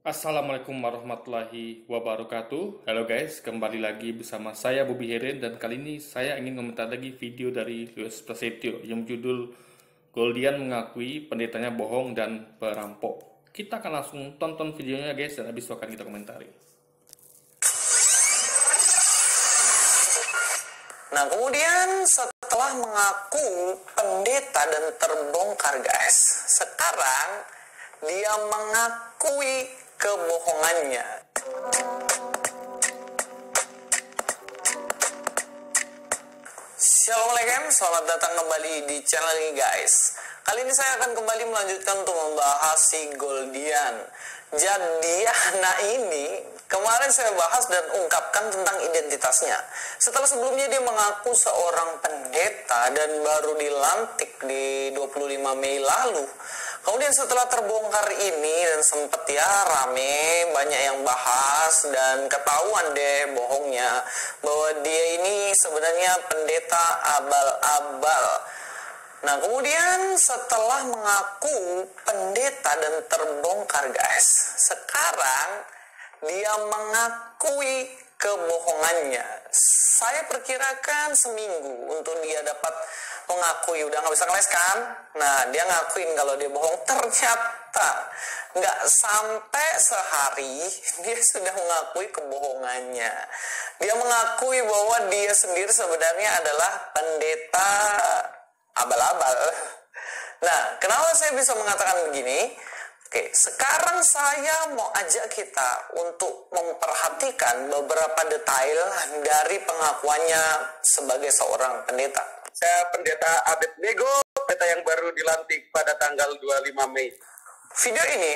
Assalamualaikum warahmatullahi wabarakatuh. Halo guys, kembali lagi bersama saya Bobby Heren dan kali ini saya ingin komentar lagi video dari Luis Prasetyo yang berjudul Goldian mengakui pendetanya bohong dan perampok. Kita akan langsung tonton videonya guys dan habis itu akan kita komentari. Nah, kemudian setelah mengaku pendeta dan terbongkar guys, sekarang dia mengakui kebohongannya. Assalamualaikum, selamat datang kembali di channel ini guys. Kali ini saya akan kembali melanjutkan untuk membahas si Goldian. Jadi anak ini kemarin saya bahas dan ungkapkan tentang identitasnya. Setelah sebelumnya dia mengaku seorang pendeta dan baru dilantik di 25 Mei lalu. Kemudian setelah terbongkar ini dan sempet ya rame, banyak yang bahas dan ketahuan deh bohongnya bahwa dia ini sebenarnya pendeta abal-abal. Nah, kemudian setelah mengaku pendeta dan terbongkar guys, sekarang dia mengakui kebohongannya. Saya perkirakan seminggu untuk dia dapat mengakui, udah nggak bisa ngeles kan? Nah, dia ngakuin kalau dia bohong. Ternyata nggak sampai sehari dia sudah mengakui kebohongannya. Dia mengakui bahwa dia sendiri sebenarnya adalah pendeta abal-abal. Nah, kenapa saya bisa mengatakan begini? Oke, sekarang saya mau ajak kita untuk memperhatikan beberapa detail dari pengakuannya sebagai seorang pendeta. Saya pendeta Abednego, pendeta yang baru dilantik pada tanggal 25 Mei. Video ini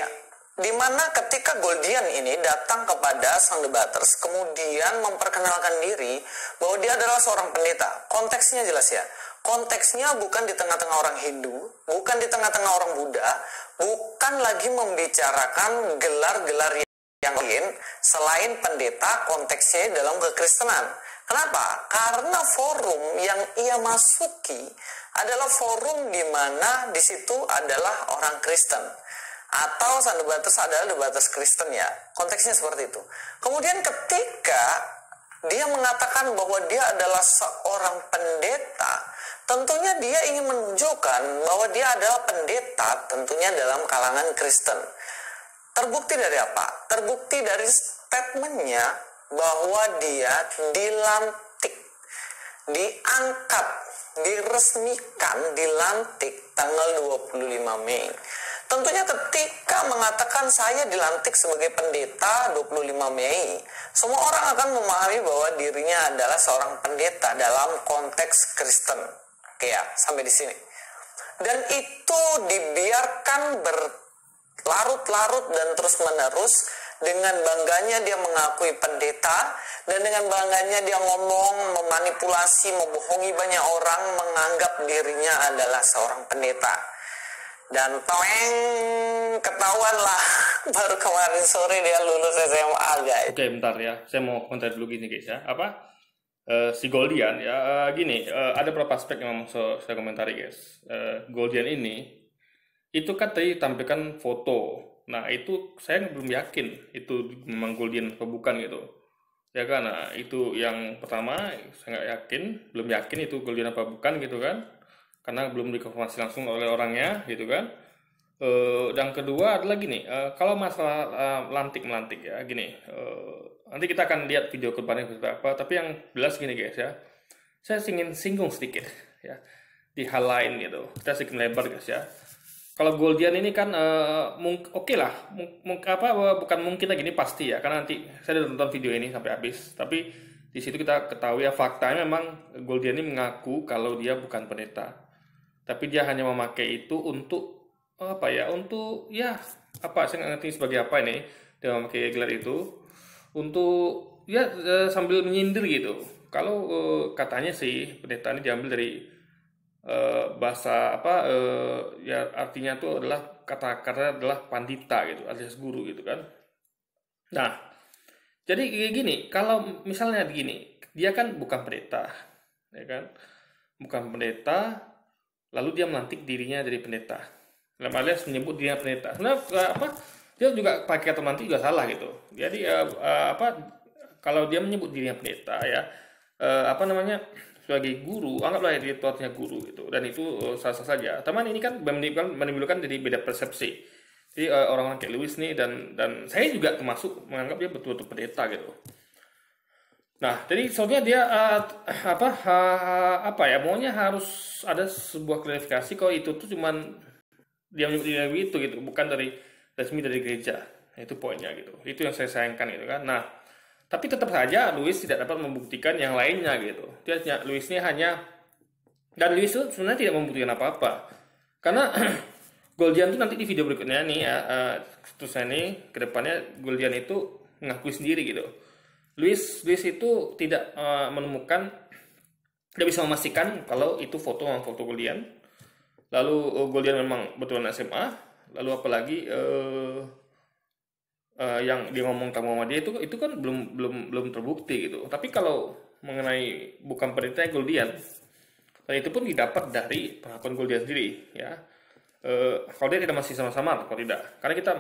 di mana ketika Goldian ini datang kepada sang debaters, kemudian memperkenalkan diri bahwa dia adalah seorang pendeta. Konteksnya jelas ya. Konteksnya bukan di tengah-tengah orang Hindu, bukan di tengah-tengah orang Buddha, bukan lagi membicarakan gelar-gelar yang lain selain pendeta, konteksnya dalam kekristenan. Kenapa? Karena forum yang ia masuki adalah forum di mana di situ adalah orang Kristen. Atau sang debaters adalah debaters Kristen ya. Konteksnya seperti itu. Kemudian ketika dia mengatakan bahwa dia adalah seorang pendeta, tentunya dia ingin menunjukkan bahwa dia adalah pendeta tentunya dalam kalangan Kristen. Terbukti dari apa? Terbukti dari statementnya bahwa dia dilantik, diangkat, diresmikan, dilantik tanggal 25 Mei. Tentunya ketika mengatakan saya dilantik sebagai pendeta 25 Mei, semua orang akan memahami bahwa dirinya adalah seorang pendeta dalam konteks Kristen. Oke ya, sampai di sini. Dan itu dibiarkan berlarut-larut dan terus-menerus. Dengan bangganya dia mengakui pendeta, dan dengan bangganya dia ngomong, memanipulasi, membohongi banyak orang, menganggap dirinya adalah seorang pendeta. Dan toeng, ketahuan lah baru kemarin sore dia lulus SMA guys. Oke, bentar ya. Saya mau komentar dulu gini guys ya. Si Goldian ya gini, ada beberapa aspek yang mau saya komentari guys. Goldian ini itu kan tadi tampilkan foto. Nah, itu saya belum yakin itu memang Goldian atau bukan gitu. Ya kan, nah, itu yang pertama saya nggak yakin, belum yakin itu Goldian apa bukan gitu kan. Karena belum dikonfirmasi langsung oleh orangnya gitu kan. Dan kedua adalah gini, kalau masalah melantik ya gini, nanti kita akan lihat video kedepannya seperti apa. Tapi yang jelas gini guys ya, saya ingin singgung sedikit ya di hal lain gitu. Kita sedikit lebar guys ya. Kalau Goldian ini kan oke lah, bukan mungkin lagi, ini pasti ya, karena nanti saya udah nonton video ini sampai habis. Tapi di situ kita ketahui ya faktanya memang Goldian ini mengaku kalau dia bukan pendeta, tapi dia hanya memakai itu untuk untuk saya nggak ngerti sebagai apa ini, dia memakai gelar itu untuk ya sambil menyindir gitu. Kalau katanya sih pendeta ini diambil dari bahasa ya artinya itu adalah kata-kata adalah pandita gitu, alias guru gitu kan. Nah, jadi kayak gini, kalau misalnya begini, dia kan bukan pendeta, ya kan, bukan pendeta, lalu dia melantik dirinya dari pendeta, dalam alias menyebut dirinya pendeta. Nah, dia juga pakai kata menanti juga salah gitu. Jadi kalau dia menyebut dirinya pendeta ya, apa namanya, sebagai guru, anggaplah dia itu artinya guru gitu, dan itu sah-sah saja. Teman ini kan menimbulkan jadi beda persepsi. Jadi orang-orang kayak Lewis nih, dan saya juga termasuk menganggap dia betul-betul pendeta gitu. Nah, jadi soalnya dia maunya harus ada sebuah klarifikasi kalau itu tuh cuman dia menyebut dirinya begitu gitu, bukan dari resmi dari gereja. Nah, itu poinnya gitu. Itu yang saya sayangkan gitu kan. Nah, tapi tetap saja Lewis tidak dapat membuktikan yang lainnya gitu. Lewis ini hanya, dan Lewis itu sebenarnya tidak membuktikan apa-apa. Karena Goldian itu nanti di video berikutnya nih ya, seterusnya nih ke depannya Goldian itu mengakui sendiri gitu. Lewis itu tidak menemukan, tidak bisa memastikan kalau itu foto memang foto Goldian. Lalu Goldian memang betulan SMA. Lalu apalagi yang dia ngomong sama dia itu kan belum terbukti gitu. Tapi kalau mengenai bukan pendeta Goldian, dan itu pun didapat dari pengakuan Goldian sendiri ya. Kalau dia tidak masih sama-sama, kalau tidak, karena kita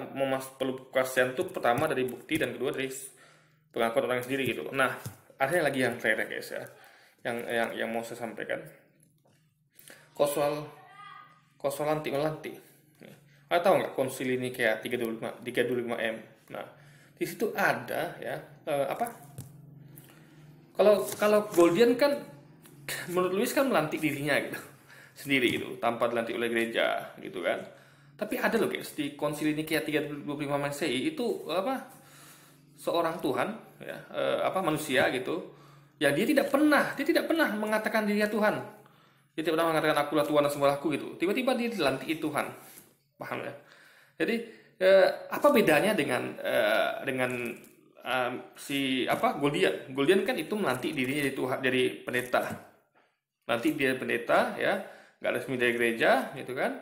perlu kepastian itu pertama dari bukti dan kedua dari pengakuan orang sendiri gitu. Nah, ada lagi yang terakhir guys ya, yang mau saya sampaikan. Konsol lanti. Ada tahu nggak konsili Nikea 325M? Nah, di situ ada ya kalau Goldian kan menurut Lewis kan melantik dirinya gitu sendiri gitu, tanpa dilantik oleh gereja gitu kan. Tapi ada loh guys, di konsili Nikea 325 Masehi itu seorang Tuhan ya, manusia gitu, yang dia tidak pernah mengatakan dirinya Tuhan. Dia tidak pernah mengatakan akulah Tuhan dan sembahku gitu. Tiba-tiba dia dilantik Tuhan. Paham ya? Jadi apa bedanya dengan Goldian? Goldian kan itu melantik dirinya jadi Tuhan, jadi pendeta. Nanti dia pendeta ya, nggak resmi dari gereja gitu kan.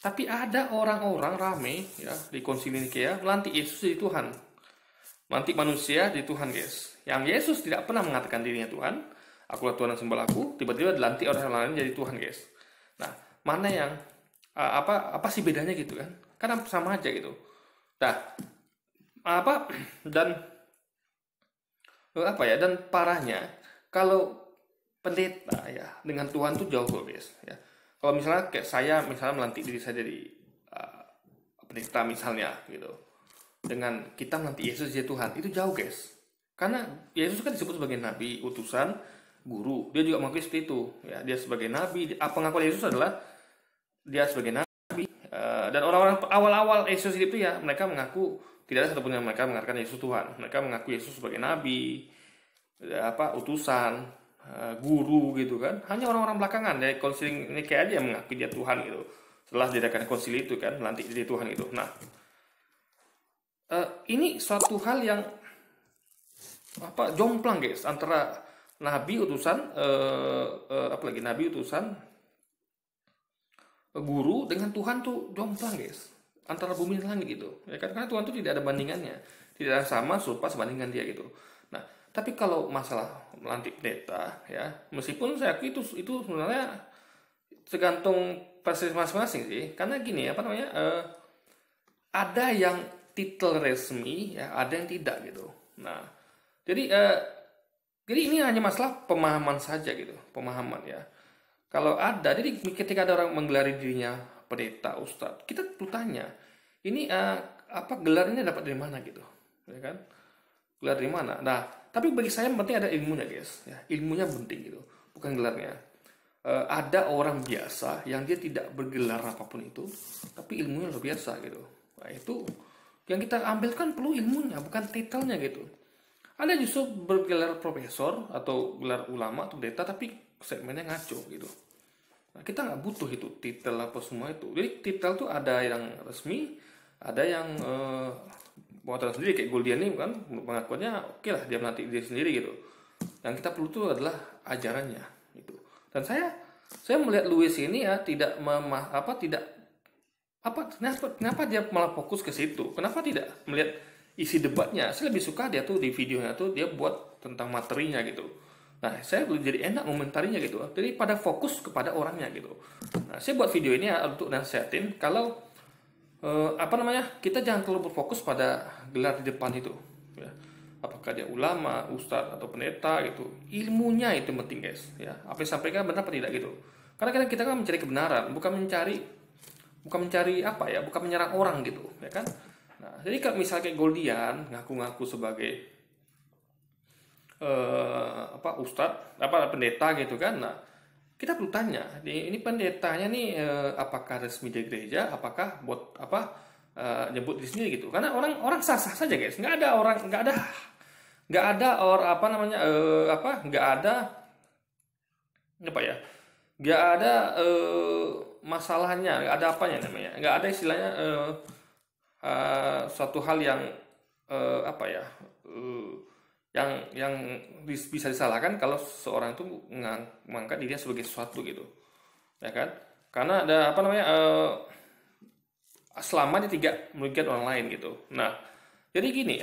Tapi ada orang-orang rame ya di konsili Nikea melantik Yesus jadi Tuhan. Melantik manusia jadi Tuhan guys. Yang Yesus tidak pernah mengatakan dirinya Tuhan, akulah Tuhan dan sembahku, tiba-tiba dilantik orang lain jadi Tuhan guys. Nah, mana yang apa sih bedanya gitu kan? Karena sama aja gitu. Nah, dan parahnya kalau pendeta ya dengan Tuhan tuh jauh guys ya. Kalau misalnya kayak saya melantik diri saya jadi pendeta misalnya gitu, dengan kita melantik Yesus jadi Tuhan, itu jauh guys. Karena Yesus kan disebut sebagai nabi, utusan, guru. Dia juga mengakui seperti itu ya. Dia sebagai nabi. Pengakuan Yesus adalah dia sebagai nabi. Dan orang-orang awal-awal Yesus hidup itu ya, mereka mengaku, tidak ada satupun yang mereka mengatakan Yesus Tuhan. Mereka mengaku Yesus sebagai nabi, utusan, guru gitu kan. Hanya orang-orang belakangan dari konsili Nikea aja yang mengaku dia Tuhan gitu. Setelah diadakan konsili itu kan, melantik jadi Tuhan itu. Nah, ini suatu hal yang jomplang guys, antara nabi utusan, nabi utusan, guru dengan Tuhan tuh jomplang guys, antara bumi dan langit gitu ya kan, karena Tuhan tuh tidak ada bandingannya, tidak ada sama serupa sebandingan dia gitu. Nah, tapi kalau masalah melantik pendeta ya, meskipun saya akui itu sebenarnya tergantung persepsi masing-masing sih, karena gini ada yang titel resmi ya, ada yang tidak gitu. Nah, jadi ini hanya masalah pemahaman saja gitu, pemahaman ya. Kalau ada, jadi ketika ada orang menggelari dirinya pendeta, ustadz, kita perlu tanya, ini gelar ini dapat dari mana gitu, ya kan? Gelar dari mana? Nah, tapi bagi saya penting ada ilmunya guys, ya, ilmunya penting gitu, bukan gelarnya. Ada orang biasa yang dia tidak bergelar apapun itu, tapi ilmunya luar biasa gitu. Nah, itu yang kita ambil kan perlu ilmunya, bukan titelnya gitu. Ada justru bergelar profesor atau gelar ulama atau pendeta tapi segmennya ngaco gitu. Nah, kita nggak butuh itu titel apa semua itu. Jadi titel tuh ada yang resmi, ada yang buatan sendiri kayak Goldian ini kan pengakuannya oke lah, dia melantik diri sendiri gitu. Yang kita perlu tuh adalah ajarannya gitu. Dan saya melihat Lewis ini ya kenapa dia malah fokus ke situ? Kenapa tidak melihat isi debatnya? Saya lebih suka dia tuh di videonya tuh dia buat tentang materinya gitu. Nah, saya jadi enak komentarinya gitu. Jadi pada fokus kepada orangnya gitu. Nah, saya buat video ini ya untuk nasihatin kalau kita jangan terlalu berfokus pada gelar di depan itu, ya. Apakah dia ulama, ustadz atau pendeta gitu, ilmunya itu penting guys, ya. Apa yang disampaikan benar apa tidak gitu. Karena kadang kita kan mencari kebenaran, bukan menyerang orang gitu, ya kan. Nah, jadi kalau misalnya kayak Goldian ngaku-ngaku sebagai ustadz, pendeta gitu kan. Nah, kita perlu tanya, ini pendetanya nih apakah resmi dari gereja, apakah buat nyebut di sini gitu. Karena orang sah-sah saja guys, nggak ada masalahnya, nggak ada apanya namanya, nggak ada istilahnya suatu hal yang yang bisa disalahkan kalau seorang itu mengangkat dirinya sebagai sesuatu gitu, ya kan? Karena ada selama dia tidak merugikan orang lain gitu. Nah, jadi gini,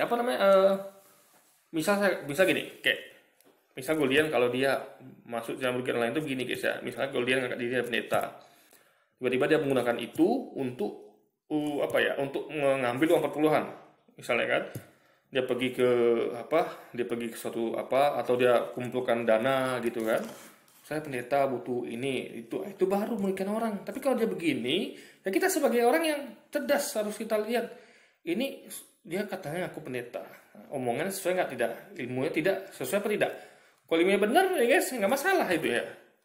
misal gini, kayak misal Goldian kalau dia masuk dalam merugikan orang lain itu begini guys ya. Misalnya Goldian ngangkat dirinya pendeta, tiba-tiba dia menggunakan itu untuk untuk mengambil uang perpuluhan, misalnya kan. Dia pergi ke suatu atau dia kumpulkan dana gitu kan. Saya pendeta butuh ini, itu baru merugikan orang. Tapi kalau dia begini, ya kita sebagai orang yang cerdas harus kita lihat, ini dia katanya aku pendeta, omongannya sesuai nggak, tidak, ilmunya tidak sesuai apa tidak. Kalau ilmunya benar ya guys, nggak masalah itu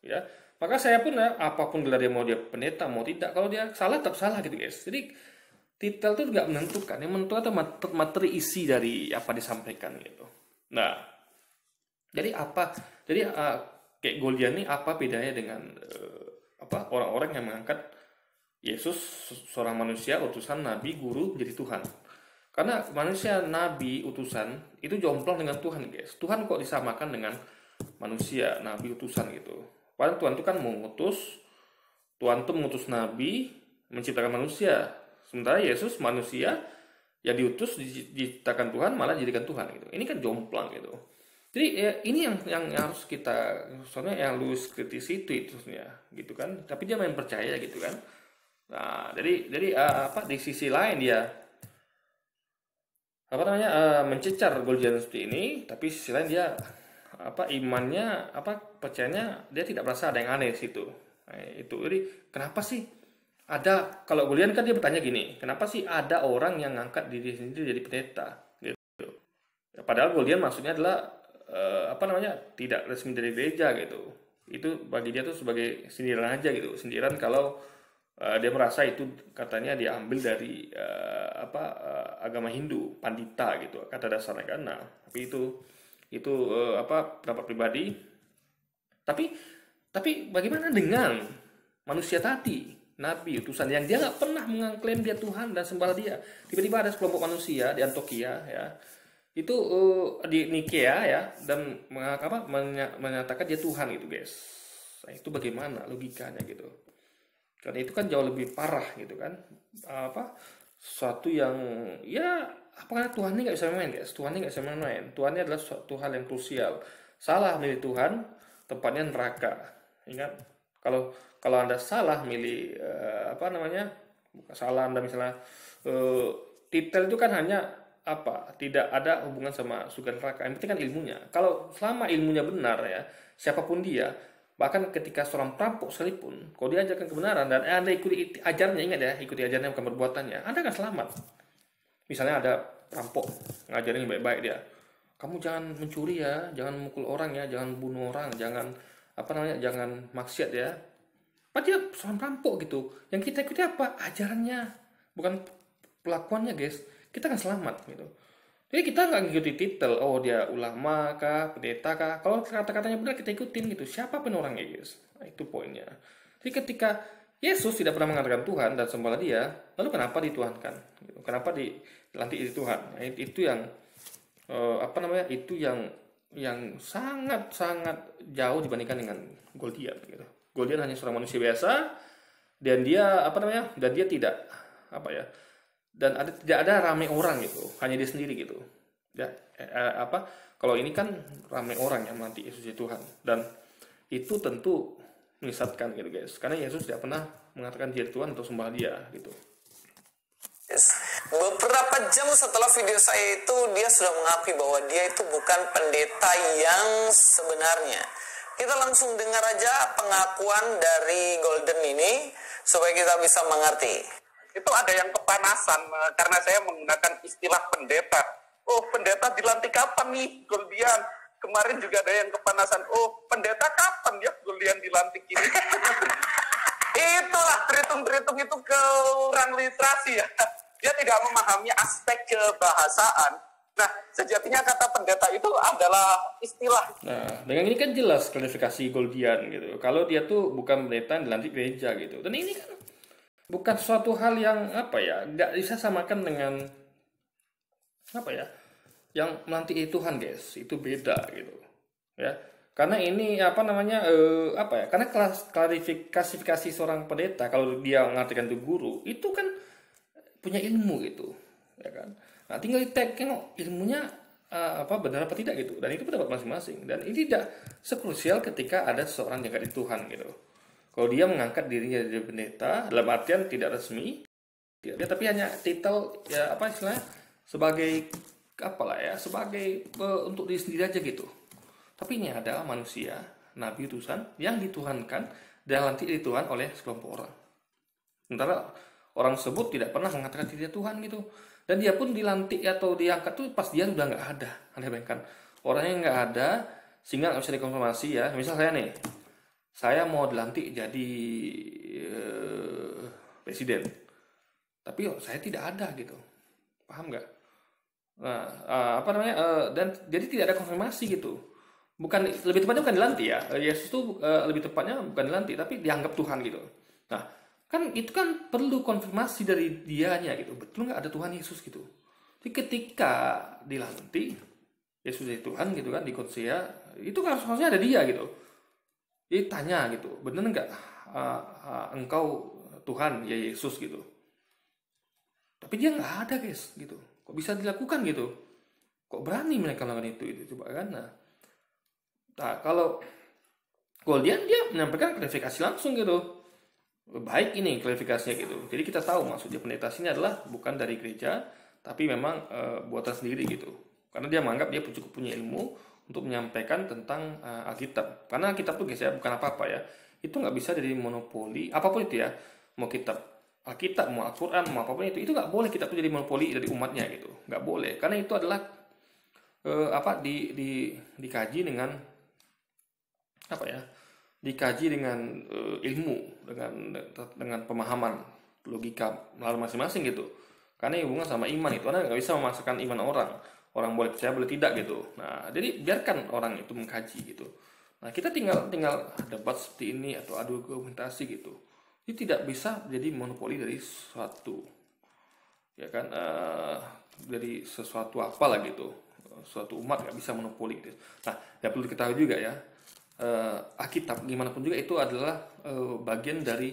ya. Maka saya pun apapun gelar dia, mau dia pendeta mau tidak, kalau dia salah tetap salah gitu guys. Jadi titel itu nggak menentukan, yang menentukan itu materi isi dari apa disampaikan gitu. Nah, jadi kayak Goldian ini apa bedanya dengan orang-orang yang mengangkat Yesus seorang manusia, utusan, nabi, guru menjadi Tuhan. Karena manusia, nabi, utusan itu jomplang dengan Tuhan guys. Tuhan kok disamakan dengan manusia, nabi, utusan gitu. Padahal Tuhan itu kan Tuhan itu mengutus nabi, menciptakan manusia. Sementara Yesus manusia yang diutus, diciptakan Tuhan, malah jadikan Tuhan gitu. Ini kan jomplang gitu. Jadi ini yang harus kita, soalnya yang Louis kritisi itu gitu kan. Tapi dia main percaya gitu kan. Nah, jadi di sisi lain dia mencecar Goldian seperti ini, tapi sisi lain dia imannya percayanya dia tidak merasa ada yang aneh di situ. Nah, itu jadi kenapa sih ada, kalau Goldian kan dia bertanya gini, kenapa sih ada orang yang ngangkat diri sendiri jadi pendeta gitu. Padahal Goldian maksudnya adalah tidak resmi dari gereja gitu. Itu bagi dia tuh sebagai sindiran aja gitu, sindiran kalau dia merasa itu katanya diambil dari agama Hindu, pandita gitu, kata dasarnya kan. Nah, tapi itu pendapat pribadi. Tapi bagaimana dengan manusia tadi, nabi, utusan yang dia nggak pernah mengklaim dia Tuhan dan sembah dia? Tiba-tiba ada sekelompok manusia di Antioquia ya, itu di Nikea ya, dan menyatakan dia Tuhan gitu guys. Nah, itu bagaimana logikanya gitu? Karena itu kan jauh lebih parah gitu kan. Suatu yang apakah Tuhan ini nggak bisa main guys? Tuhan ini nggak bisa main. Tuhan ini adalah suatu hal yang krusial. Salah milih Tuhan, tempatnya neraka. Ingat, kalau Anda salah milih salah Anda misalnya titel itu kan hanya tidak ada hubungan sama surga neraka. Yang penting kan ilmunya. Kalau selama ilmunya benar ya, siapapun dia, bahkan ketika seorang perampok sekalipun, kalau dia ajarkan kebenaran dan Anda ikuti ajarannya, ingat ya, ikuti ajarannya bukan perbuatannya, Anda akan selamat. Misalnya ada perampok ngajarin baik-baik dia, kamu jangan mencuri ya, jangan mukul orang ya, jangan bunuh orang, jangan jangan maksiat ya. Dia seorang perampok gitu. Yang kita ikuti apa? Ajarannya, bukan pelakuannya guys. Kita akan selamat gitu. Jadi kita nggak ngikuti titel, oh dia ulama kah, pendeta kah. Kalau kata-katanya benar kita ikutin gitu. Siapapun orangnya guys. Nah, itu poinnya. Jadi ketika Yesus tidak pernah mengatakan Tuhan dan sembahlah dia, lalu kenapa dituhankan? Gitu. Kenapa dilantik jadi Tuhan? Nah, itu yang itu yang sangat jauh dibandingkan dengan Goldian gitu. Goldian hanya seorang manusia biasa dan dia dan dia tidak tidak ada ramai orang gitu, hanya dia sendiri gitu. Ya, kalau ini kan ramai orang yang mati Yesus itu Tuhan, dan itu tentu menyesatkan gitu guys, karena Yesus tidak pernah mengatakan dia Tuhan atau sembah dia gitu. Beberapa jam setelah video saya itu, dia sudah mengakui bahwa dia itu bukan pendeta yang sebenarnya. Kita langsung dengar aja pengakuan dari Golden ini supaya kita bisa mengerti. Itu ada yang kepanasan karena saya menggunakan istilah pendeta. Oh, pendeta dilantik kapan nih, Goldian? Kemarin juga ada yang kepanasan. Oh, pendeta kapan ya Goldian dilantik ini? Itulah teritung-teritung itu kurang literasi ya. Dia tidak memahami aspek kebahasaan. Nah, sejatinya kata pendeta itu adalah istilah. Nah, dengan ini kan jelas klarifikasi Goldian gitu. Kalau dia tuh bukan pendeta yang dilantik gereja gitu. Dan ini kan bukan suatu hal yang apa ya, nggak bisa samakan dengan apa ya, yang melantik Tuhan guys. Itu beda gitu ya. Karena ini apa namanya apa ya? Karena klasifikasi seorang pendeta kalau dia mengartikan itu guru, itu kan punya ilmu gitu, ya kan? Nah, tinggal tengok ilmunya apa benar apa tidak gitu. Dan itu pendapat masing-masing. Dan ini tidak sekrusial ketika ada seorang yang dari Tuhan gitu. Kalau dia mengangkat dirinya jadi pendeta dalam artian tidak resmi, dia tapi hanya titel ya apa istilahnya sebagai apalah ya, sebagai untuk diri sendiri aja gitu. Tapi ini adalah manusia, nabi utusan yang dituhankan dan dilantik di Tuhan oleh sekelompok orang. Sementara orang tersebut tidak pernah mengatakan dirinya Tuhan gitu. Dan dia pun dilantik atau diangkat tuh pas dia sudah nggak ada. Anda bayangkan, orangnya nggak ada sehingga nggak bisa dikonfirmasi ya. Misal saya nih, saya mau dilantik jadi presiden. Tapi saya tidak ada gitu. Paham nggak? Nah, apa namanya? Dan jadi tidak ada konfirmasi gitu. Bukan, lebih tepatnya bukan dilantik ya. Yesus itu lebih tepatnya bukan dilantik, tapi dianggap Tuhan gitu. Nah, kan itu kan perlu konfirmasi dari dianya gitu. Betul nggak ada Tuhan Yesus gitu. Jadi ketika dilantik Yesus jadi Tuhan gitu kan di Konsea, itu kan harusnya ada dia gitu. Jadi tanya gitu, benar nggak engkau Tuhan ya Yesus gitu. Tapi dia nggak ada guys gitu. Kok bisa dilakukan gitu? Kok berani mereka melakukan itu coba kan? Nah, kalau Goldian dia menyampaikan klarifikasi langsung gitu. Baik ini klarifikasinya gitu. Jadi kita tahu maksudnya pendeta ini adalah bukan dari gereja, tapi memang buatan sendiri gitu. Karena dia menganggap dia cukup punya ilmu untuk menyampaikan tentang Alkitab. Karena Alkitab itu guys ya bukan apa-apa ya. Itu nggak bisa jadi monopoli apapun itu ya. Mau kitab Alkitab, mau Al-Quran, mau apapun itu nggak boleh kitab itu jadi monopoli dari umatnya gitu. Nggak boleh. Karena itu adalah dikaji dengan apa ya? Dikaji dengan ilmu, dengan pemahaman logika melalui masing-masing gitu. Karena hubungan sama iman itu, Anda nggak bisa memaksakan iman orang. Orang boleh percaya, boleh tidak gitu. Nah, jadi biarkan orang itu mengkaji gitu. Nah, kita tinggal debat seperti ini atau adu argumentasi gitu. Ini tidak bisa jadi monopoli dari sesuatu, ya kan? Dari sesuatu apalah gitu. Suatu umat nggak bisa monopoli gitu. Nah, yang perlu diketahui juga ya. Alkitab gimana pun juga itu adalah bagian dari